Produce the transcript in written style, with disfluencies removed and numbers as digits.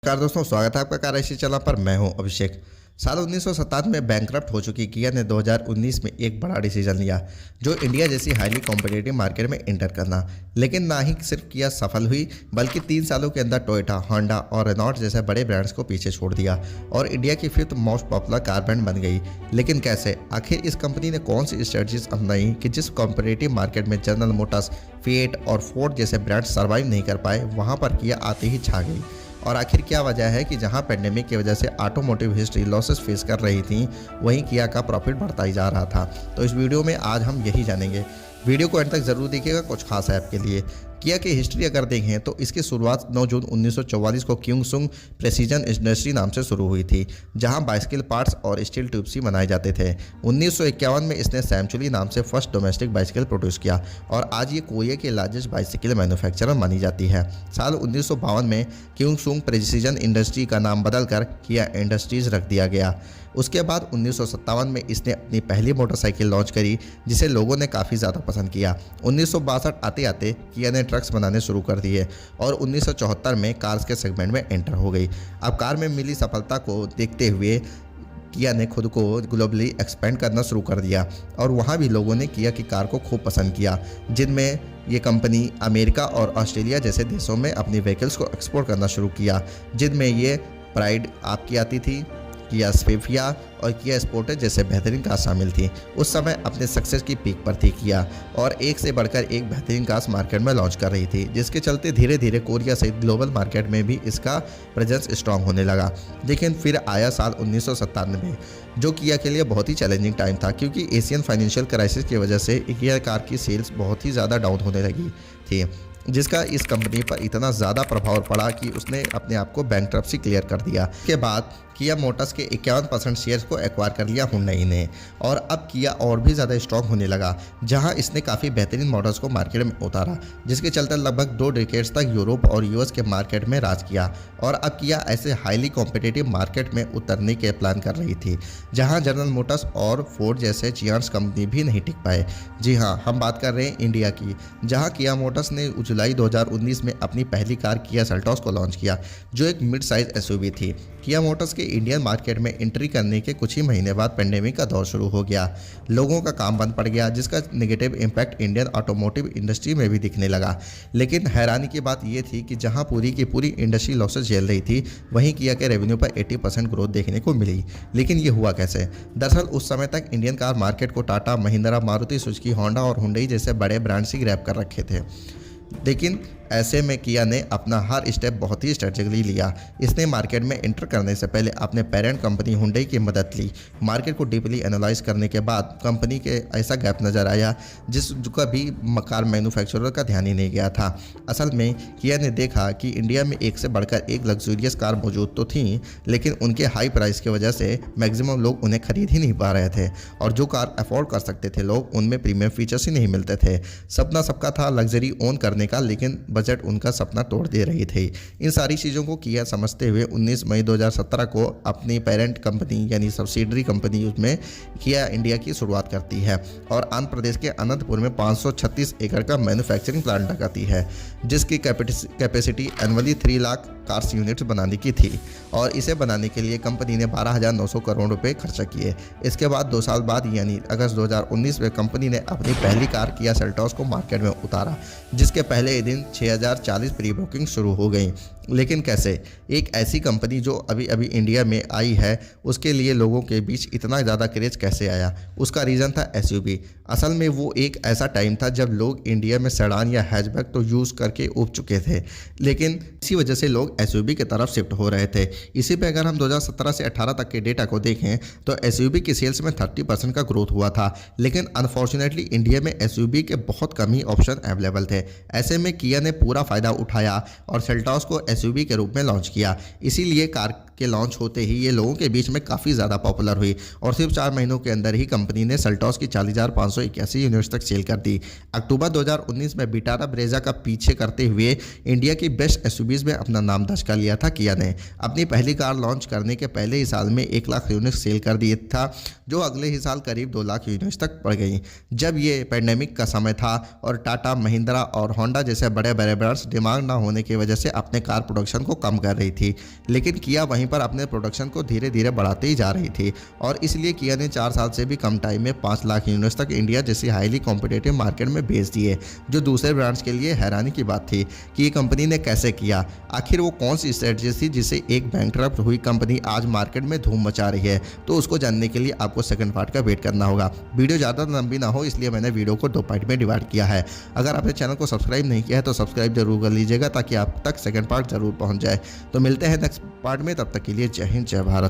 नमस्कार दोस्तों, स्वागत है आपका कार्यशील चैनल पर। मैं हूं अभिषेक। साल 1997 में बैंकरप्ट हो चुकी किया ने 2019 में एक बड़ा डिसीजन लिया, जो इंडिया जैसी हाईली कॉम्पिटिटिव मार्केट में एंटर करना। लेकिन ना ही सिर्फ किया सफल हुई, बल्कि 3 सालों के अंदर टोयोटा, होंडा और रेनॉल्ट जैसे बड़े ब्रांड्स को पीछे छोड़ दिया और इंडिया की 5th most popular car brand बन गई। लेकिन कैसे? आखिर इस कंपनी ने कौन सी स्ट्रेटजीज अपनाई कि जिस कॉम्पिटिटिव मार्केट में जनरल मोटर्स, फिएट और फोर्ड जैसे ब्रांड्स सर्वाइव नहीं कर पाए, वहां पर किया आते ही छा गई। और आखिर क्या वजह है कि जहां पेंडेमिक की वजह से ऑटोमोटिव हिस्ट्री लॉसेस फेस कर रही थी, वहीं किया का प्रॉफिट बढ़ता ही जा रहा था। तो इस वीडियो में आज हम यही जानेंगे। वीडियो को एंड तक जरूर देखिएगा, कुछ खास है आपके लिए। किया की हिस्ट्री अगर देखें तो इसकी शुरुआत 9 जून 1944 को क्यूंगसुंग प्रेसिजन इंडस्ट्री नाम से शुरू हुई थी, जहां बाइसिकल पार्ट्स और स्टील ट्यूब्स ही बनाए जाते थे। 1951 में इसने सैमचुली नाम से फर्स्ट डोमेस्टिक बाइसिकल प्रोड्यूस किया और आज ये कोरिया की लार्जेस्ट बाइसिकल मैन्युफैक्चरर मानी जाती है। साल 1952 में क्यूंगसुंग प्रेसिजन इंडस्ट्री का नाम बदलकर किया इंडस्ट्रीज रख दिया गया। उसके बाद 1957 में इसने अपनी पहली मोटरसाइकिल लॉन्च करी, जिसे लोगों ने काफ़ी ज़्यादा पसंद किया। 1962 आते आते किया ने ट्रक्स बनाने शुरू कर दिए और 1974 में कार्स के सेगमेंट में एंटर हो गई। अब कार में मिली सफलता को देखते हुए किया ने खुद को ग्लोबली एक्सपेंड करना शुरू कर दिया और वहाँ भी लोगों ने किया की कार को खूब पसंद किया, जिनमें ये कंपनी अमेरिका और ऑस्ट्रेलिया जैसे देशों में अपनी व्हीकल्स को एक्सपोर्ट करना शुरू किया, जिनमें ये प्राइड आपकी आती थी, किया स्पेफिया और किया स्पोर्टेज जैसे बेहतरीन कार शामिल थी। उस समय अपने सक्सेस की पीक पर थी किया और एक से बढ़कर एक बेहतरीन कार्स मार्केट में लॉन्च कर रही थी, जिसके चलते धीरे धीरे कोरिया सहित ग्लोबल मार्केट में भी इसका प्रेजेंस स्ट्रांग होने लगा। लेकिन फिर आया साल 1997, जो किया के लिए बहुत ही चैलेंजिंग टाइम था, क्योंकि एशियन फाइनेंशियल क्राइसिस की वजह से किया कार की सेल्स बहुत ही ज़्यादा डाउन होने लगी थी, जिसका इस कंपनी पर इतना ज़्यादा प्रभाव पड़ा कि उसने अपने आप को बैंकरप्सी क्लियर कर दिया। इसके बाद किया मोटर्स के 51% शेयर्स को एक्वायर कर लिया हुंडई ने और अब किया और भी ज़्यादा स्ट्रॉन्ग होने लगा, जहां इसने काफ़ी बेहतरीन मॉडल्स को मार्केट में उतारा, जिसके चलते लगभग 2 डिकेड्स तक यूरोप और यूएस के मार्केट में राज किया। और अब किया ऐसे हाईली कॉम्पिटिटिव मार्केट में उतरने के प्लान कर रही थी, जहाँ जनरल मोटर्स और फोर्ड जैसे जियांट्स कंपनी भी नहीं टिक पाए। जी हाँ, हम बात कर रहे हैं इंडिया की, जहाँ किया मोटर्स ने जुलाई 2019 में अपनी पहली कार किया सेल्टॉस को लॉन्च किया, जो एक मिड साइज एसयूवी थी। किया मोटर्स के इंडियन मार्केट में एंट्री करने के कुछ ही महीने बाद पेंडेमिक का दौर शुरू हो गया। लोगों का काम बंद पड़ गया, जिसका negative impact Indian automotive industry में भी दिखने लगा। लेकिन हैरानी की बात यह थी कि जहां पूरी की पूरी इंडस्ट्री लॉसेस झेल रही थी, वहीं किया के रेवेन्यू पर 80% ग्रोथ देखने को मिली। लेकिन ये हुआ कैसे? दरअसल उस समय तक इंडियन कार मार्केट को टाटा, महिंद्रा, मारुति सुजुकी, होंडा और हुंडई जैसे बड़े ब्रांड्स ही ग्रैब कर रखे थे। लेकिन ऐसे में किया ने अपना हर स्टेप बहुत ही स्ट्रेटेजिकली लिया। इसने मार्केट में एंटर करने से पहले अपने पेरेंट कंपनी हुंडई की मदद ली। मार्केट को डीपली एनालाइज करने के बाद कंपनी के ऐसा गैप नज़र आया जिसका भी कार मैन्युफैक्चरर का ध्यान ही नहीं गया था। असल में किया ने देखा कि इंडिया में एक से बढ़कर एक लग्जूरियस कार मौजूद तो थी, लेकिन उनके हाई प्राइस की वजह से मैक्सिमम लोग उन्हें खरीद ही नहीं पा रहे थे और जो कार अफोर्ड कर सकते थे लोग, उनमें प्रीमियम फीचर्स ही नहीं मिलते थे। सपना सबका था लग्जरी ओन करने का, लेकिन बजट उनका सपना तोड़ दे रही थी। इन सारी चीज़ों को किया समझते हुए 19 मई 2017 को अपनी पेरेंट कंपनी यानी सब्सिडरी कंपनी उसमें किया इंडिया की शुरुआत करती है और आंध्र प्रदेश के अनंतपुर में 536 एकड़ का मैन्युफैक्चरिंग प्लांट लगाती है, जिसकी capacity annually 3 lakh cars units बनाने की थी और इसे बनाने के लिए कंपनी ने 12,900 करोड़ रुपए खर्चा किए। इसके बाद 2 साल बाद यानी अगस्त 2019 में कंपनी ने अपनी पहली कार किया सेल्टॉस को मार्केट में उतारा, जिसके पहले ही दिन 6040 प्री बुकिंग शुरू हो गई। लेकिन कैसे? एक ऐसी कंपनी जो अभी अभी इंडिया में आई है, उसके लिए लोगों के बीच इतना ज़्यादा क्रेज कैसे आया? उसका रीज़न था एसयूवी। असल में वो एक ऐसा टाइम था जब लोग इंडिया में सेडान या हैचबैक तो यूज़ करके ऊब चुके थे, लेकिन इसी वजह से लोग एसयूवी की तरफ शिफ्ट हो रहे थे। इसी पे अगर हम 2017 से 18 तक के डेटा को देखें तो एसयूवी की सेल्स में 30% का ग्रोथ हुआ था, लेकिन अनफॉर्चुनेटली इंडिया में एसयूवी के बहुत कम ही ऑप्शन अवेलेबल थे। ऐसे में किया ने पूरा फ़ायदा उठाया और सेल्टॉस को एसयूवी के रूप में लॉन्च किया। इसीलिए कार के लॉन्च होते ही ये लोगों के बीच में काफ़ी ज़्यादा पॉपुलर हुई और सिर्फ 4 महीनों के अंदर ही कंपनी ने सेल्टॉस की 40,581 यूनिट्स तक सेल कर दी। अक्टूबर 2019 में विटारा ब्रेजा का पीछे करते हुए इंडिया की बेस्ट एसयूवीज में अपना नाम दर्ज कर लिया था किया ने। अपनी पहली कार लॉन्च करने के पहले ही साल में 1 लाख यूनिट्स सेल कर दिए था, जो अगले ही साल करीब 2 लाख यूनिट्स तक बढ़ गई। जब ये पैंडेमिक का समय था और टाटा, महिंद्रा और होंडा जैसे बड़े बड़े ब्रांड्स डिमांड ना होने की वजह से अपने कार प्रोडक्शन को कम कर रही थी, लेकिन किया वहीं पर अपने प्रोडक्शन को धीरे धीरे बढ़ाते ही जा रही थी और इसलिए किया ने 4 साल से भी कम टाइम में 5 लाख यूनिट्स तक इंडिया जैसी हाईली कॉम्पिटिटिव मार्केट में बेच दिए, जो दूसरे ब्रांड्स के लिए हैरानी की बात थी कि ये कंपनी ने कैसे किया। आखिर वो कौन सी स्ट्रेटजी थी जिससे एक बैंकरप्ट हुई कंपनी आज मार्केट में धूम मचा रही है, तो उसको जानने के लिए आपको सेकंड पार्ट का वेट करना होगा। वीडियो ज़्यादा लंबी ना हो इसलिए मैंने वीडियो को 2 पार्ट में डिवाइड किया है। अगर आपने चैनल को सब्सक्राइब नहीं किया है तो सब्सक्राइब जरूर कर लीजिएगा ताकि आप तक सेकंड पार्ट जरूर पहुंच जाए। तो मिलते हैं नेक्स्ट पार्ट में, तब तक के लिए जय हिंद जय भारत।